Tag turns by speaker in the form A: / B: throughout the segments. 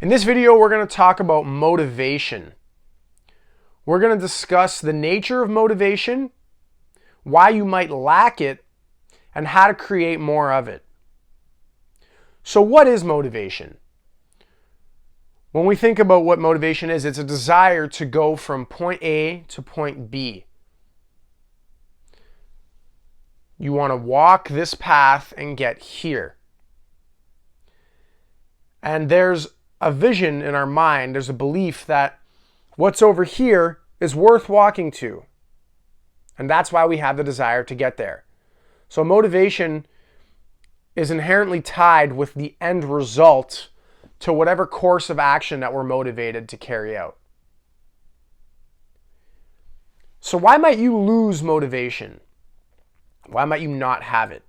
A: In this video, we're going to talk about motivation. We're going to discuss the nature of motivation, why you might lack it, and how to create more of it. So what is motivation? When we think about what motivation is, it's a desire to go from point A to point B. You want to walk this path and get here. And there's a vision in our mind, there's a belief that what's over here is worth walking to. And that's why we have the desire to get there. So motivation is inherently tied with the end result to whatever course of action that we're motivated to carry out. So why might you lose motivation? Why might you not have it?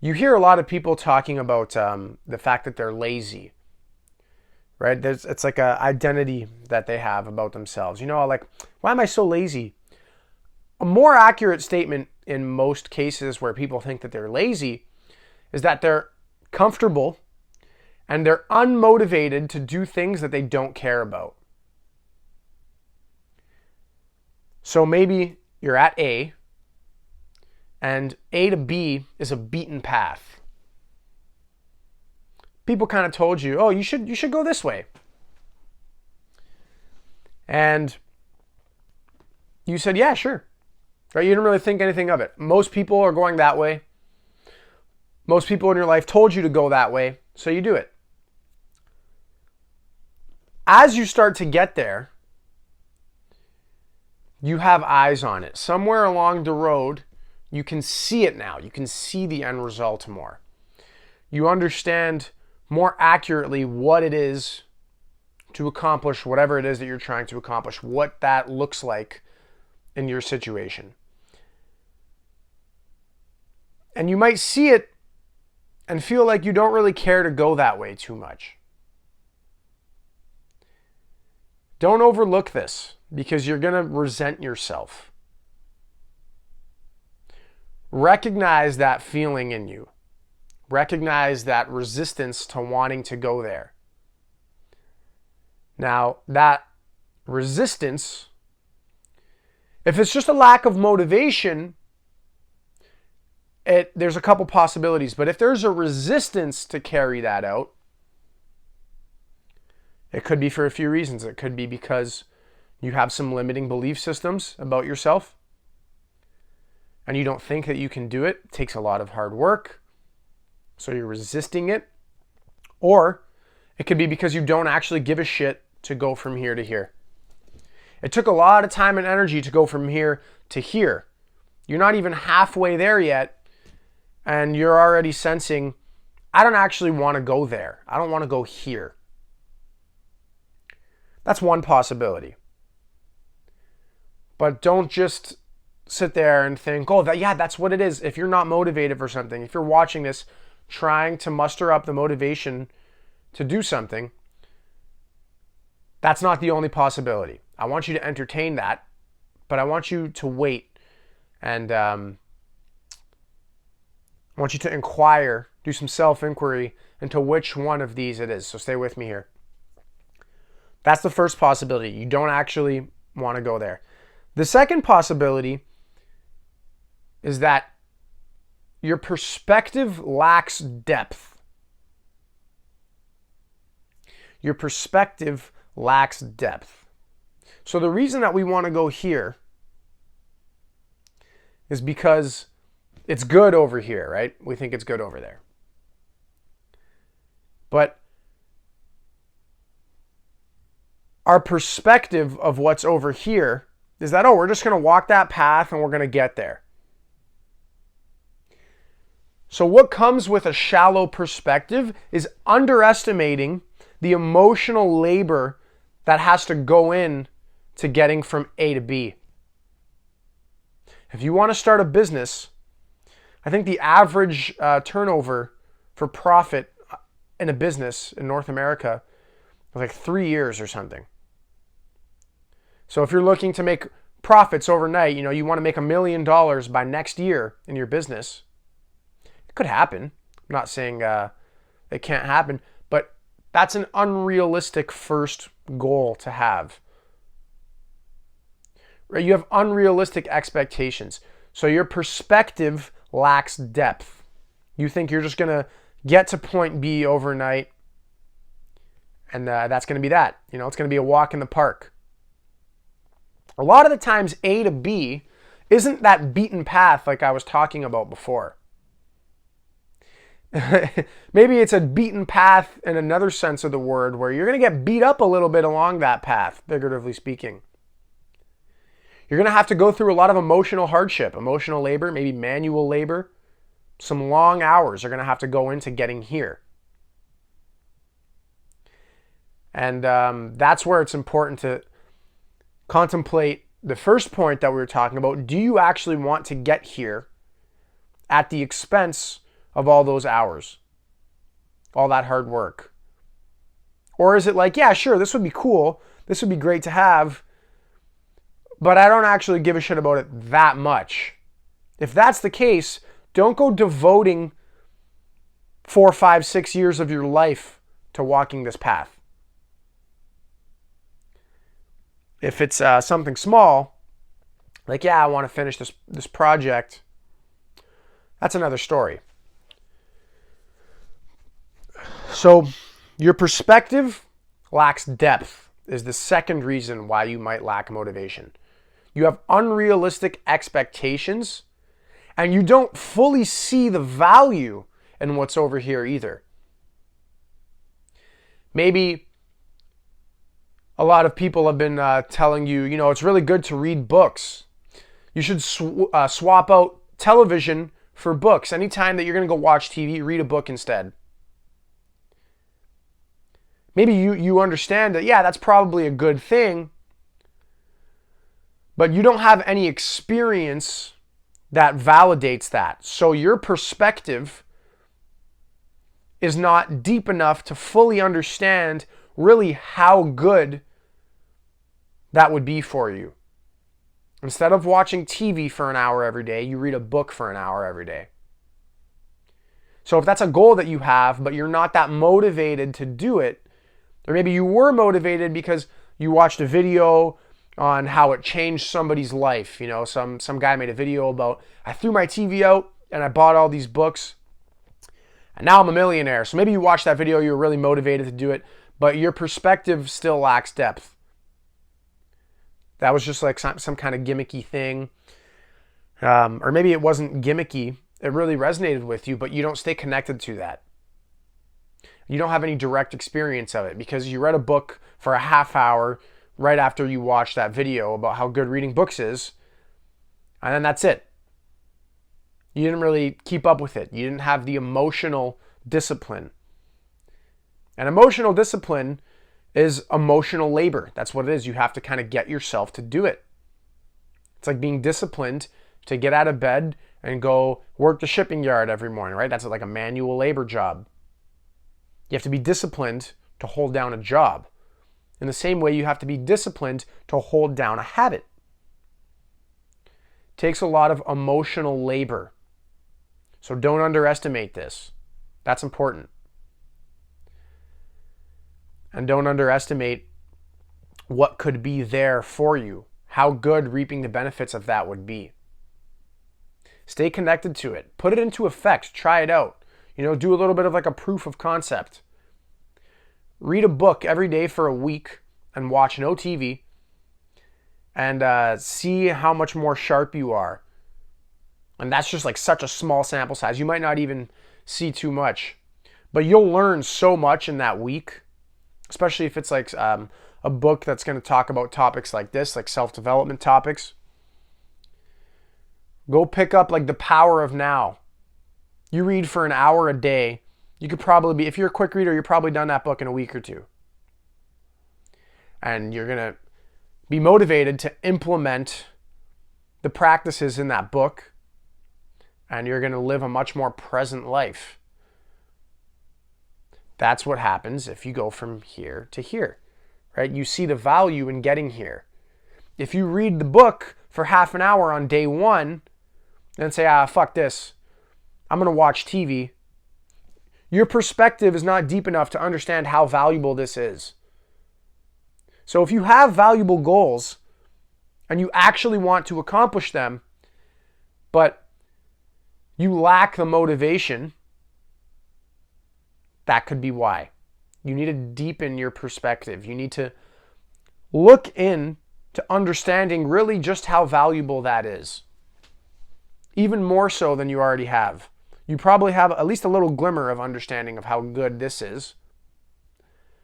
A: You hear a lot of people talking about the fact that they're lazy, right? It's like an identity that they have about themselves. You know, like, why am I so lazy? A more accurate statement in most cases where people think that they're lazy is that they're comfortable and they're unmotivated to do things that they don't care about. So maybe you're at A, and A to B is a beaten path. People kind of told you, oh, you should go this way. And you said, yeah, sure. Right? You didn't really think anything of it. Most people are going that way. Most people in your life told you to go that way, so you do it. As you start to get there, you have eyes on it. Somewhere along the road, you can see it now. You can see the end result more. You understand more accurately what it is to accomplish whatever it is that you're trying to accomplish, what that looks like in your situation. And you might see it and feel like you don't really care to go that way too much. Don't overlook this because you're going to resent yourself. Recognize that feeling in you. Recognize that resistance to wanting to go there. Now, that resistance, if it's just a lack of motivation, there's a couple possibilities. But if there's a resistance to carry that out, it could be for a few reasons. It could be because you have some limiting belief systems about yourself and you don't think that you can do it. It takes a lot of hard work, so you're resisting it. Or it could be because you don't actually give a shit to go from here to here. It took a lot of time and energy to go from here to here. You're not even halfway there yet, and you're already sensing, I don't actually want to go there. I don't want to go here. That's one possibility. But don't just sit there and think, oh, that's what it is. If you're not motivated for something, if you're watching this trying to muster up the motivation to do something, that's not the only possibility. I want you to entertain that, but I want you to wait and I want you to inquire, do some self-inquiry into which one of these it is. So stay with me here. That's the first possibility. You don't actually want to go there. The second possibility is that your perspective lacks depth. Your perspective lacks depth. So the reason that we want to go here is because it's good over here, right? We think it's good over there. But our perspective of what's over here is that, oh, we're just going to walk that path and we're going to get there. So what comes with a shallow perspective is underestimating the emotional labor that has to go in to getting from A to B. If you want to start a business, I think the average turnover for profit in a business in North America is like 3 years or something. So if you're looking to make profits overnight, you want to make $1 million by next year in your business, it could happen. I'm not saying it can't happen, but That's an unrealistic first goal to have. Right? You have unrealistic expectations. So your perspective lacks depth. You think you're just going to get to point B overnight, and that's going to be that. You know, it's going to be a walk in the park. A lot of the times, A to B isn't that beaten path like I was talking about before. Maybe it's a beaten path in another sense of the word, where you're going to get beat up a little bit along that path, figuratively speaking. You're going to have to go through a lot of emotional hardship, emotional labor, maybe manual labor. Some long hours are going to have to go into getting here. And that's where it's important to contemplate the first point that we were talking about. Do you actually want to get here at the expense of all those hours, all that hard work? Or is it like, yeah, sure, this would be cool, this would be great to have, but I don't actually give a shit about it that much? If that's the case, don't go devoting 4, 5, 6 years of your life to walking this path. If it's something small, like, yeah, I want to finish this project, that's another story. So your perspective lacks depth is the second reason why you might lack motivation. You have unrealistic expectations, and you don't fully see the value in what's over here either. Maybe a lot of people have been telling you, you know, it's really good to read books. You should swap out television for books. Anytime that you're going to go watch TV, read a book instead. Maybe you understand that, yeah, that's probably a good thing, but you don't have any experience that validates that. So your perspective is not deep enough to fully understand really how good that would be for you. Instead of watching TV for an hour every day, you read a book for an hour every day. So if that's a goal that you have, but you're not that motivated to do it, or maybe you were motivated because you watched a video on how it changed somebody's life. You know, some guy made a video about, I threw my TV out and I bought all these books and now I'm a millionaire. So maybe you watched that video, you were really motivated to do it, but your perspective still lacks depth. That was just like some kind of gimmicky thing. Or maybe it wasn't gimmicky. It really resonated with you, but you don't stay connected to that. You don't have any direct experience of it because you read a book for a half hour right after you watched that video about how good reading books is, and then that's it. You didn't really keep up with it. You didn't have the emotional discipline. And emotional discipline is emotional labor. That's what it is. You have to kind of get yourself to do it. It's like being disciplined to get out of bed and go work the shipping yard every morning, right? That's like a manual labor job. You have to be disciplined to hold down a job. In the same way, you have to be disciplined to hold down a habit. It takes a lot of emotional labor. So don't underestimate this. That's important. And don't underestimate what could be there for you, how good reaping the benefits of that would be. Stay connected to it. Put it into effect. Try it out. You know, do a little bit of like a proof of concept. Read a book every day for a week and watch no TV and see how much more sharp you are. And that's just like such a small sample size. You might not even see too much, but you'll learn so much in that week, especially if it's like a book that's going to talk about topics like this, like self-development topics. Go pick up like The Power of Now. You read for an hour a day. You could probably be, if you're a quick reader, you're probably done that book in a week or two. And you're going to be motivated to implement the practices in that book. And you're going to live a much more present life. That's what happens if you go from here to here, right? You see the value in getting here. If you read the book for half an hour on day one and say, fuck this, I'm going to watch TV, Your perspective is not deep enough to understand how valuable this is. So if you have valuable goals and you actually want to accomplish them, but you lack the motivation, that could be why. You need to deepen your perspective. You need to look in to understanding really just how valuable that is. Even more so than you already have. You probably have at least a little glimmer of understanding of how good this is.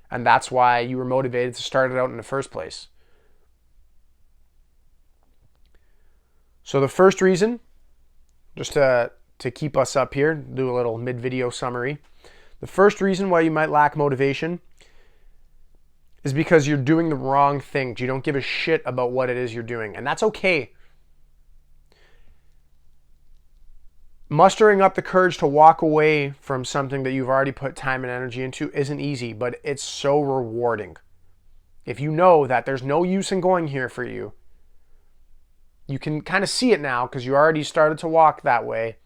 A: And that's why you were motivated to start it out in the first place. So the first reason, just to keep us up here, do a little mid-video summary. The first reason why you might lack motivation is because you're doing the wrong things. You don't give a shit about what it is you're doing. And that's okay. Mustering up the courage to walk away from something that you've already put time and energy into isn't easy, but it's so rewarding. If you know that there's no use in going here for you, you can kind of see it now because you already started to walk that way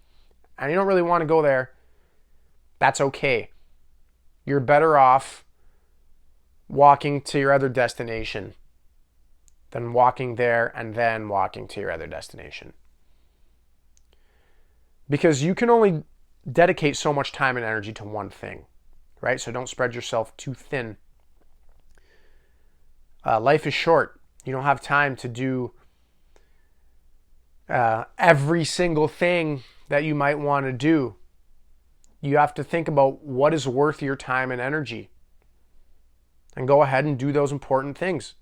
A: and you don't really want to go there. That's okay. You're better off walking to your other destination than walking there and then walking to your other destination. Because you can only dedicate so much time and energy to one thing, right? So don't spread yourself too thin. Life is short. You don't have time to do every single thing that you might want to do. You have to think about what is worth your time and energy. And go ahead and do those important things.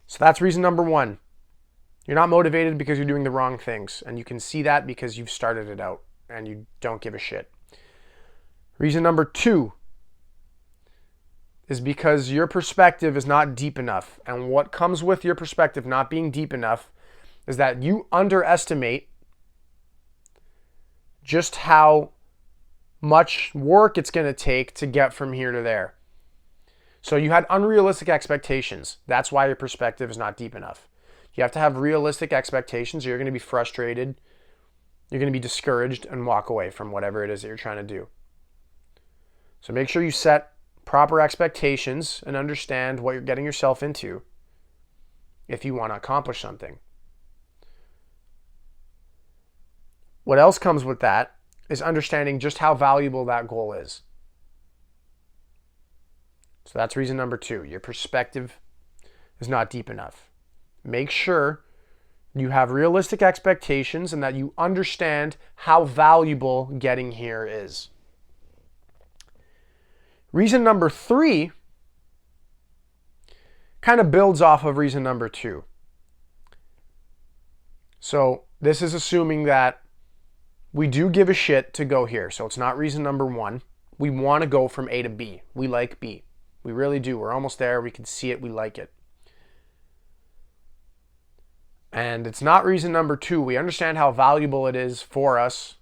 A: So that's reason number one. You're not motivated because you're doing the wrong things. And you can see that because you've started it out and you don't give a shit. Reason number two is because your perspective is not deep enough. And what comes with your perspective not being deep enough is that you underestimate just how much work it's going to take to get from here to there. So you had unrealistic expectations. That's why your perspective is not deep enough. You have to have realistic expectations or you're going to be frustrated, you're going to be discouraged and walk away from whatever it is that you're trying to do. So make sure you set proper expectations and understand what you're getting yourself into if you want to accomplish something. What else comes with that is understanding just how valuable that goal is. So that's reason number two. Your perspective is not deep enough. Make sure you have realistic expectations and that you understand how valuable getting here is. Reason number three kind of builds off of reason number two. So this is assuming that we do give a shit to go here. So it's not reason number one. We want to go from A to B. We like B. We really do. We're almost there. We can see it. We like it. And it's not reason number two. We understand how valuable it is for us.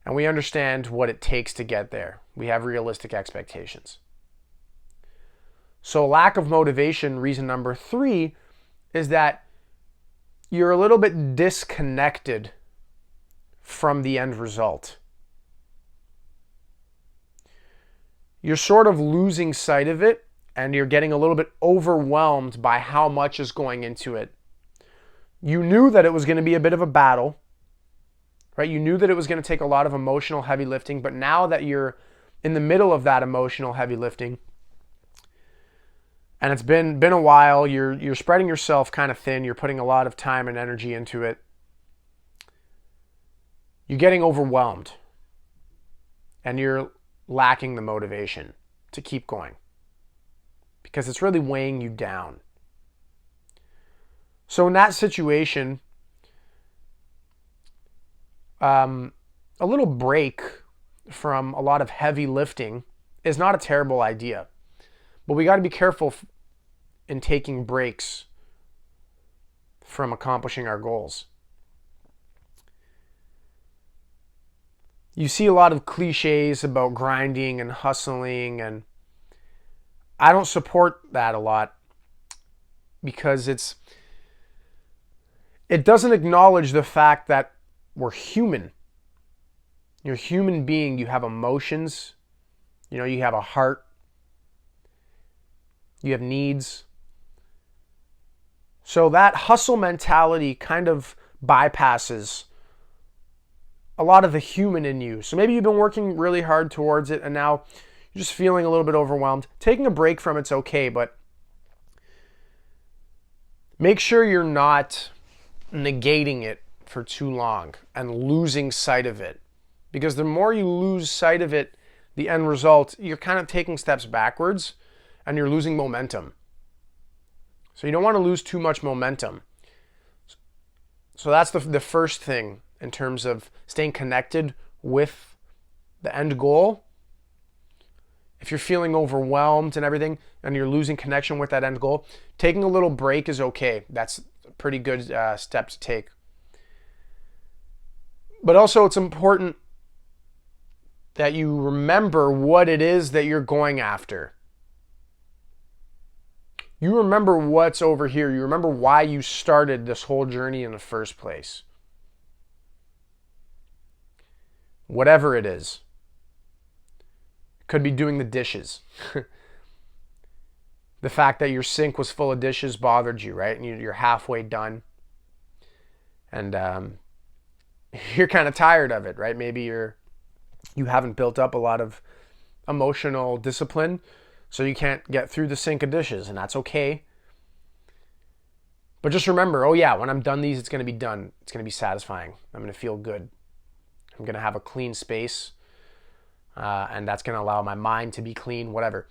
A: And we understand what it takes to get there. We have realistic expectations. So lack of motivation, reason number three, is that you're a little bit disconnected from the end result. You're sort of losing sight of it and you're getting a little bit overwhelmed by how much is going into it. You knew that it was going to be a bit of a battle, right? You knew that it was going to take a lot of emotional heavy lifting, but now that you're in the middle of that emotional heavy lifting, and it's been a while, you're spreading yourself kind of thin, you're putting a lot of time and energy into it, you're getting overwhelmed, and you're lacking the motivation to keep going because it's really weighing you down. So in that situation, a little break from a lot of heavy lifting is not a terrible idea. But we got to be careful in taking breaks from accomplishing our goals. You see a lot of cliches about grinding and hustling, and I don't support that a lot because it doesn't acknowledge the fact that we're human. You're a human being. You have emotions. You have a heart. You have needs. So that hustle mentality kind of bypasses a lot of the human in you. So maybe you've been working really hard towards it and now you're just feeling a little bit overwhelmed. Taking a break from it's okay, but make sure you're not negating it for too long and losing sight of it. Because the more you lose sight of it, the end result, you're kind of taking steps backwards and you're losing momentum. So you don't want to lose too much momentum. So that's the first thing in terms of staying connected with the end goal. If you're feeling overwhelmed and everything and you're losing connection with that end goal, taking a little break is okay. That's a pretty good step to take. But also it's important that you remember what it is that you're going after. You remember what's over here. You remember why you started this whole journey in the first place. Whatever it is. Could be doing the dishes. The fact that your sink was full of dishes bothered you, right? And you're halfway done. And you're kind of tired of it, right? Maybe you haven't built up a lot of emotional discipline, so you can't get through the sink of dishes, and that's okay. But just remember, when I'm done these, it's going to be done. It's going to be satisfying. I'm going to feel good. I'm going to have a clean space, and that's going to allow my mind to be clean, whatever.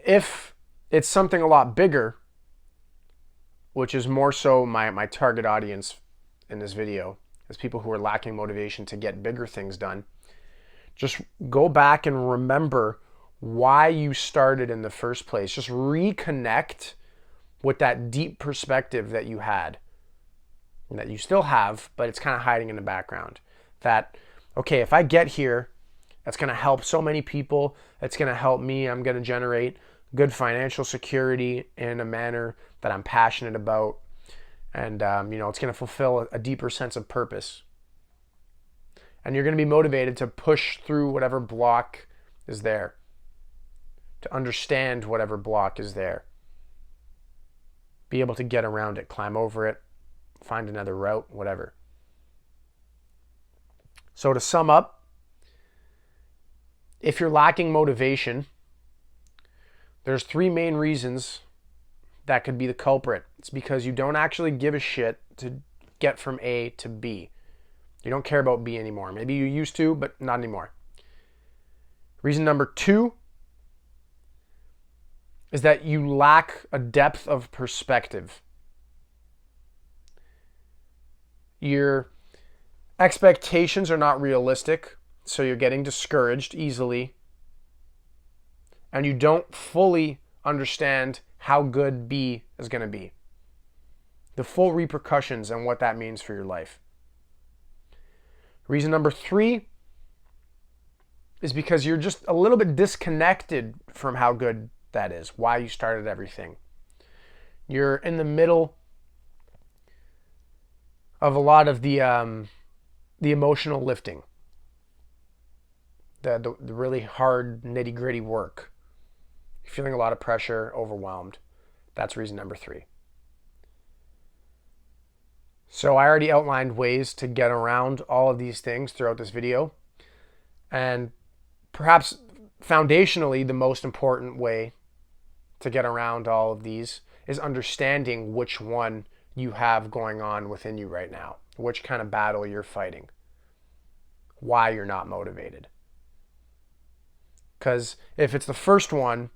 A: If it's something a lot bigger, which is more so my target audience in this video, is people who are lacking motivation to get bigger things done, just go back and remember why you started in the first place. Just reconnect with that deep perspective that you had, and that you still have, but it's kind of hiding in the background. That, okay, if I get here, that's going to help so many people. It's going to help me. I'm going to generate good financial security in a manner that I'm passionate about. And, it's going to fulfill a deeper sense of purpose. And you're going to be motivated to push through whatever block is there, to understand whatever block is there, be able to get around it, climb over it, find another route, whatever. So to sum up, if you're lacking motivation, there's 3 main reasons that could be the culprit. It's because you don't actually give a shit to get from A to B. You don't care about B anymore. Maybe you used to, but not anymore. Reason number 2 is that you lack a depth of perspective. Your expectations are not realistic, so you're getting discouraged easily, and you don't fully understand how good B is going to be. The full repercussions and what that means for your life. Reason number 3 is because you're just a little bit disconnected from how good that is, why you started everything. You're in the middle of a lot of the emotional lifting, the really hard nitty-gritty work. You're feeling a lot of pressure, overwhelmed. That's reason number 3. So I already outlined ways to get around all of these things throughout this video. And perhaps foundationally, the most important way to get around all of these is understanding which one you have going on within you right now, which kind of battle you're fighting, why you're not motivated. Because if it's the first one,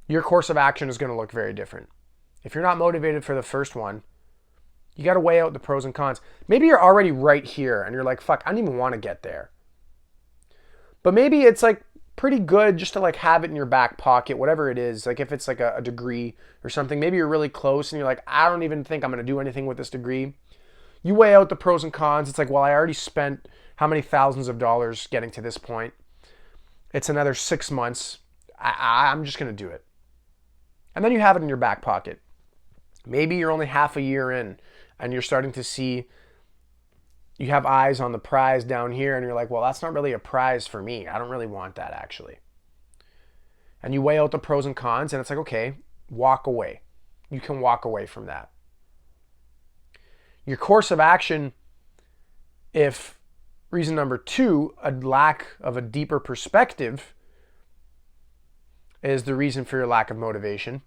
A: your course of action is going to look very different. If you're not motivated for the first one, you got to weigh out the pros and cons. Maybe you're already right here and you're like, fuck, I don't even want to get there. But maybe it's like pretty good just to like have it in your back pocket, whatever it is. Like if it's like a degree or something, maybe you're really close and you're like, I don't even think I'm going to do anything with this degree. You weigh out the pros and cons. It's like, well, I already spent how many thousands of dollars getting to this point. It's another 6 months. I'm just going to do it. And then you have it in your back pocket. Maybe you're only half a year in and you're starting to see, you have eyes on the prize down here and you're like, well, that's not really a prize for me. I don't really want that actually. And you weigh out the pros and cons and it's like, okay, walk away. You can walk away from that. Your course of action, if reason number 2, a lack of a deeper perspective, is the reason for your lack of motivation,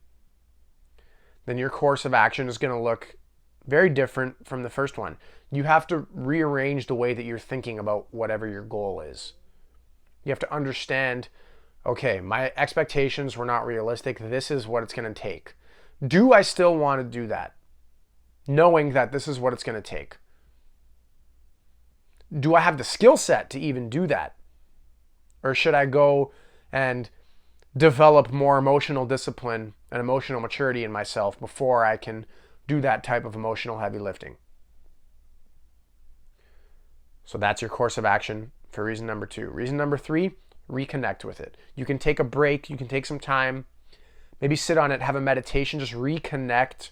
A: then your course of action is going to look very different from the first one. You have to rearrange the way that you're thinking about whatever your goal is. You have to understand, okay, my expectations were not realistic. This is what it's going to take. Do I still want to do that? Knowing that this is what it's going to take. Do I have the skill set to even do that? Or should I go and develop more emotional discipline and emotional maturity in myself before I can do that type of emotional heavy lifting? So that's your course of action for reason number 2. Reason number 3, reconnect with it. You can take a break, you can take some time, maybe sit on it, have a meditation, just reconnect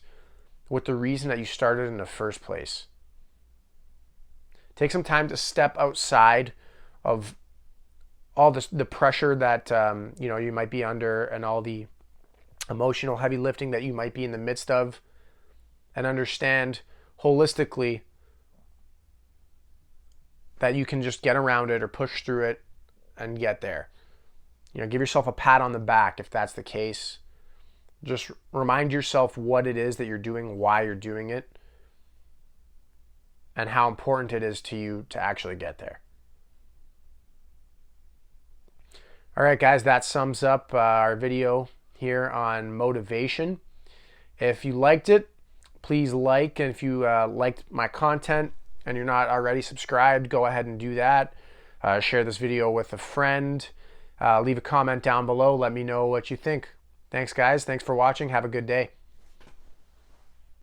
A: with the reason that you started in the first place. Take some time to step outside of all the pressure that you might be under and all the emotional heavy lifting that you might be in the midst of, and understand holistically that you can just get around it or push through it and get there. Give yourself a pat on the back if that's the case. Just remind yourself what it is that you're doing, why you're doing it, and how important it is to you to actually get there. All right, guys, that sums up our video here on motivation. If you liked it, please like, and if you liked my content and you're not already subscribed, go ahead and do that. Share this video with a friend. Leave a comment down below. Let me know what you think. Thanks, guys. Thanks for watching. Have a good day.